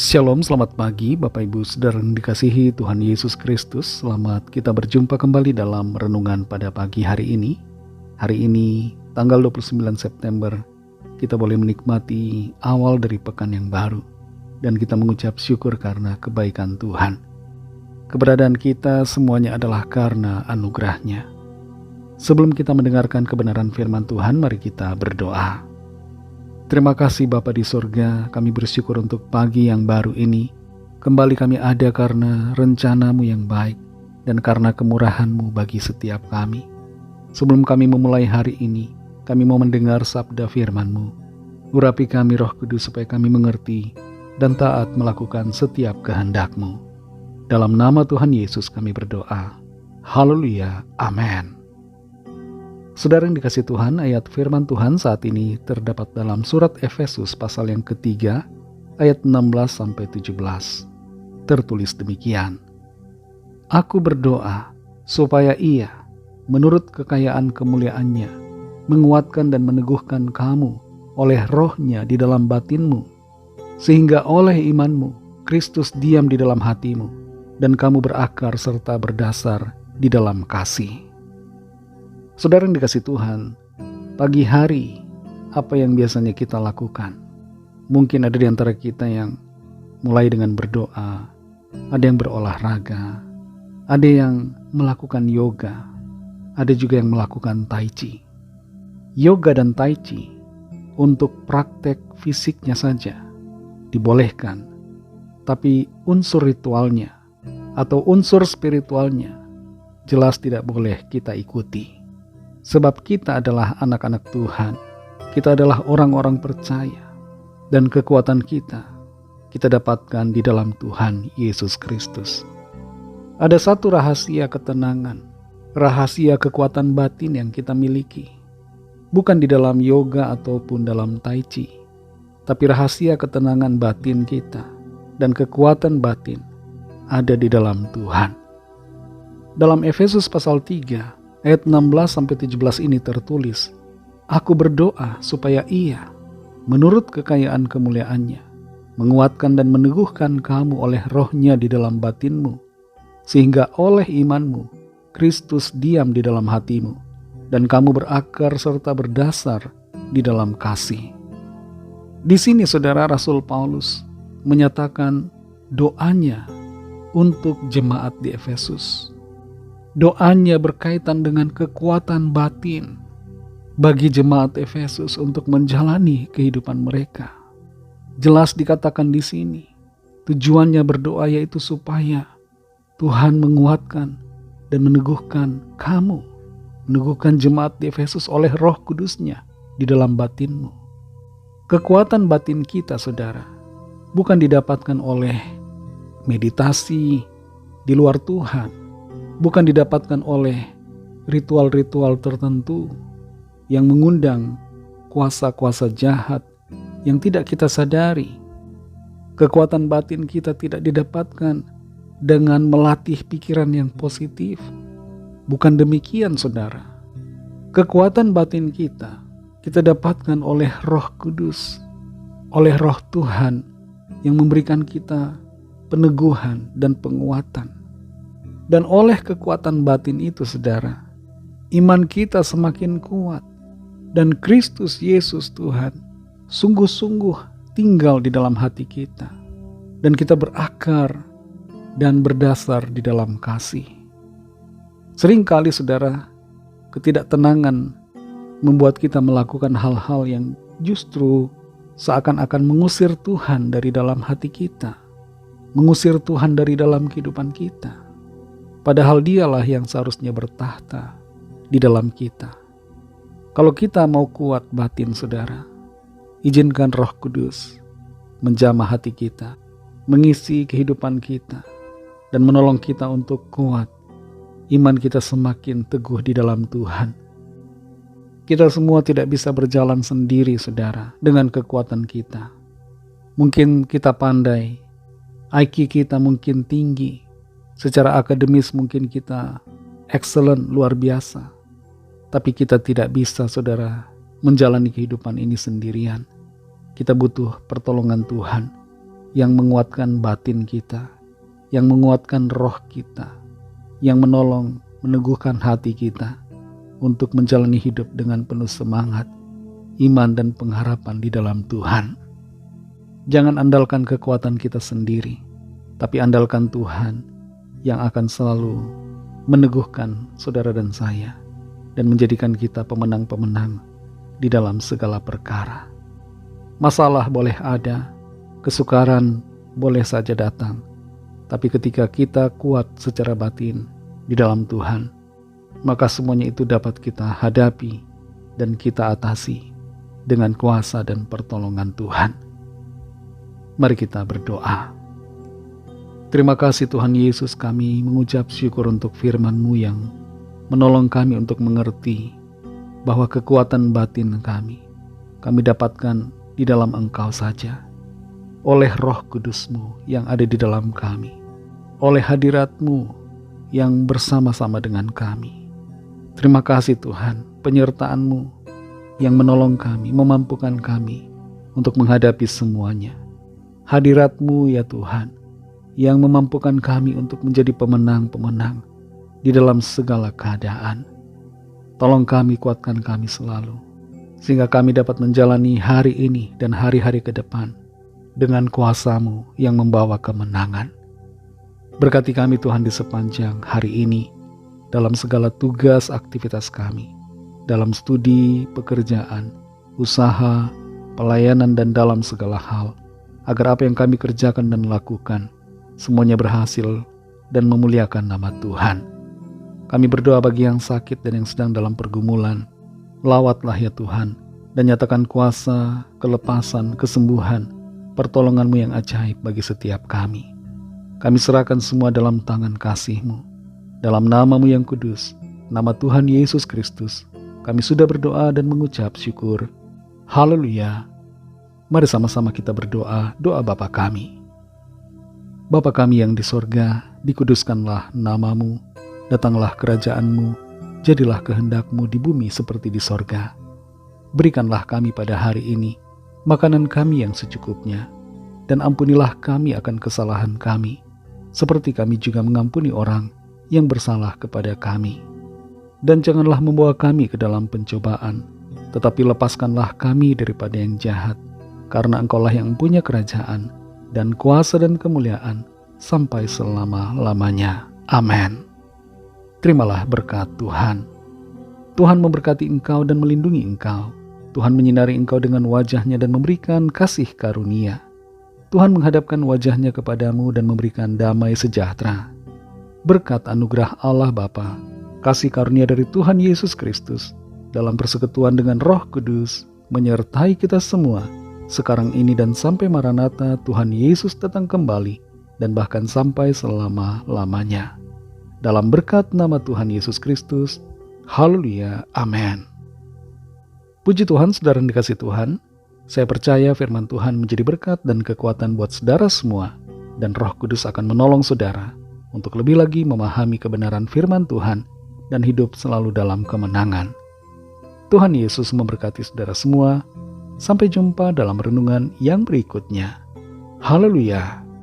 Shalom, selamat pagi Bapak Ibu Saudara yang dikasihi Tuhan Yesus Kristus. Selamat kita berjumpa kembali dalam renungan pada pagi hari ini. Hari ini tanggal 29 September kita boleh menikmati awal dari pekan yang baru. Dan kita mengucap syukur karena kebaikan Tuhan. Keberadaan kita semuanya adalah karena anugerah-Nya. Sebelum kita mendengarkan kebenaran firman Tuhan, mari kita berdoa. Terima kasih Bapa di surga, kami bersyukur untuk pagi yang baru ini. Kembali kami ada karena rencana-Mu yang baik dan karena kemurahan-Mu bagi setiap kami. Sebelum kami memulai hari ini, kami mau mendengar sabda firman-Mu. Urapi kami Roh Kudus supaya kami mengerti dan taat melakukan setiap kehendak-Mu. Dalam nama Tuhan Yesus kami berdoa. Haleluya, amin. Saudara yang dikasihi Tuhan, ayat firman Tuhan saat ini terdapat dalam surat Efesus pasal yang ketiga, ayat 16-17. Tertulis demikian. Aku berdoa supaya Ia, menurut kekayaan kemuliaan-Nya, menguatkan dan meneguhkan kamu oleh Roh-Nya di dalam batinmu, sehingga oleh imanmu Kristus diam di dalam hatimu, dan kamu berakar serta berdasar di dalam kasih. Saudara yang dikasihi Tuhan, pagi hari apa yang biasanya kita lakukan? Mungkin ada di antara kita yang mulai dengan berdoa, ada yang berolahraga, ada yang melakukan yoga, ada juga yang melakukan tai chi. Yoga dan tai chi untuk praktek fisiknya saja dibolehkan, tapi unsur ritualnya atau unsur spiritualnya jelas tidak boleh kita ikuti. Sebab kita adalah anak-anak Tuhan, kita adalah orang-orang percaya, dan kekuatan kita dapatkan di dalam Tuhan Yesus Kristus. Ada satu rahasia ketenangan, rahasia kekuatan batin yang kita miliki, bukan di dalam yoga ataupun dalam tai chi, tapi rahasia ketenangan batin kita dan kekuatan batin ada di dalam Tuhan. Dalam Efesus pasal 3, ayat 16-17 ini tertulis, Aku berdoa supaya Ia, menurut kekayaan kemuliaan-Nya, menguatkan dan meneguhkan kamu oleh Roh-Nya di dalam batinmu, sehingga oleh imanmu, Kristus diam di dalam hatimu, dan kamu berakar serta berdasar di dalam kasih. Di sini saudara Rasul Paulus menyatakan doanya untuk jemaat di Efesus. Doanya berkaitan dengan kekuatan batin bagi jemaat Efesus untuk menjalani kehidupan mereka. Jelas dikatakan di sini, tujuannya berdoa yaitu supaya Tuhan menguatkan dan meneguhkan kamu, meneguhkan jemaat di Efesus oleh Roh Kudus-Nya di dalam batinmu. Kekuatan batin kita, saudara, bukan didapatkan oleh meditasi di luar Tuhan, bukan didapatkan oleh ritual-ritual tertentu yang mengundang kuasa-kuasa jahat yang tidak kita sadari. Kekuatan batin kita tidak didapatkan dengan melatih pikiran yang positif. Bukan demikian, saudara. Kekuatan batin kita dapatkan oleh Roh Kudus, oleh Roh Tuhan yang memberikan kita peneguhan dan penguatan. Dan oleh kekuatan batin itu, saudara, iman kita semakin kuat. Dan Kristus Yesus Tuhan sungguh-sungguh tinggal di dalam hati kita. Dan kita berakar dan berdasar di dalam kasih. Seringkali, saudara, ketidaktenangan membuat kita melakukan hal-hal yang justru seakan-akan mengusir Tuhan dari dalam hati kita. Mengusir Tuhan dari dalam kehidupan kita. Padahal Dialah yang seharusnya bertahta di dalam kita. Kalau kita mau kuat batin, saudara, izinkan Roh Kudus menjamah hati kita, mengisi kehidupan kita, dan menolong kita untuk kuat. Iman kita semakin teguh di dalam Tuhan. Kita semua tidak bisa berjalan sendiri, saudara, dengan kekuatan kita. Mungkin kita pandai, IQ kita mungkin tinggi, secara akademis mungkin kita excellent, luar biasa. Tapi kita tidak bisa, saudara, menjalani kehidupan ini sendirian. Kita butuh pertolongan Tuhan. yang menguatkan batin kita, yang menguatkan roh kita, yang menolong meneguhkan hati kita untuk menjalani hidup dengan penuh semangat, iman dan pengharapan di dalam Tuhan. Jangan andalkan kekuatan kita sendiri, tapi andalkan Tuhan yang akan selalu meneguhkan saudara dan saya dan menjadikan kita pemenang-pemenang di dalam segala perkara. Masalah boleh ada, kesukaran boleh saja datang, tapi ketika kita kuat secara batin di dalam Tuhan, maka semuanya itu dapat kita hadapi dan kita atasi dengan kuasa dan pertolongan Tuhan. Mari kita berdoa. Terima kasih Tuhan Yesus, kami mengucap syukur untuk firman-Mu yang menolong kami untuk mengerti bahwa kekuatan batin kami dapatkan di dalam Engkau saja, oleh Roh Kudus-Mu yang ada di dalam kami, oleh hadirat-Mu yang bersama-sama dengan kami. Terima kasih Tuhan, penyertaan-Mu yang menolong kami, memampukan kami untuk menghadapi semuanya. Hadirat-Mu ya Tuhan, yang memampukan kami untuk menjadi pemenang-pemenang di dalam segala keadaan. Tolong kami, kuatkan kami selalu, sehingga kami dapat menjalani hari ini dan hari-hari ke depan dengan kuasa-Mu yang membawa kemenangan. Berkati kami Tuhan di sepanjang hari ini, dalam segala tugas aktivitas kami, dalam studi, pekerjaan, usaha, pelayanan dan dalam segala hal, agar apa yang kami kerjakan dan lakukan semuanya berhasil dan memuliakan nama Tuhan. Kami berdoa bagi yang sakit dan yang sedang dalam pergumulan. Lawatlah ya Tuhan, dan nyatakan kuasa, kelepasan, kesembuhan, pertolongan-Mu yang ajaib bagi setiap kami. Kami serahkan semua dalam tangan kasih-Mu. Dalam nama-Mu yang kudus, nama Tuhan Yesus Kristus, kami sudah berdoa dan mengucap syukur. Haleluya. Mari sama-sama kita berdoa, doa Bapa kami. Bapa kami yang di sorga, dikuduskanlah nama-Mu, datanglah kerajaan-Mu, jadilah kehendak-Mu di bumi seperti di sorga. Berikanlah kami pada hari ini makanan kami yang secukupnya, dan ampunilah kami akan kesalahan kami, seperti kami juga mengampuni orang yang bersalah kepada kami. Dan janganlah membawa kami ke dalam pencobaan, tetapi lepaskanlah kami daripada yang jahat, karena Engkau-lah yang punya kerajaan, dan kuasa dan kemuliaan sampai selama-lamanya. Amin. Terimalah berkat Tuhan. Tuhan memberkati engkau dan melindungi engkau. Tuhan menyinari engkau dengan wajah-Nya dan memberikan kasih karunia. Tuhan menghadapkan wajah-Nya kepadamu dan memberikan damai sejahtera. Berkat anugerah Allah Bapa, kasih karunia dari Tuhan Yesus Kristus, dalam persekutuan dengan Roh Kudus, menyertai kita semua, sekarang ini dan sampai Maranatha Tuhan Yesus datang kembali, dan bahkan sampai selama-lamanya. Dalam berkat nama Tuhan Yesus Kristus, haleluya, amin. Puji Tuhan, saudara yang dikasihi Tuhan, saya percaya firman Tuhan menjadi berkat dan kekuatan buat saudara semua, dan Roh Kudus akan menolong saudara untuk lebih lagi memahami kebenaran firman Tuhan dan hidup selalu dalam kemenangan. Tuhan Yesus memberkati saudara semua. Sampai jumpa dalam renungan yang berikutnya. Haleluya.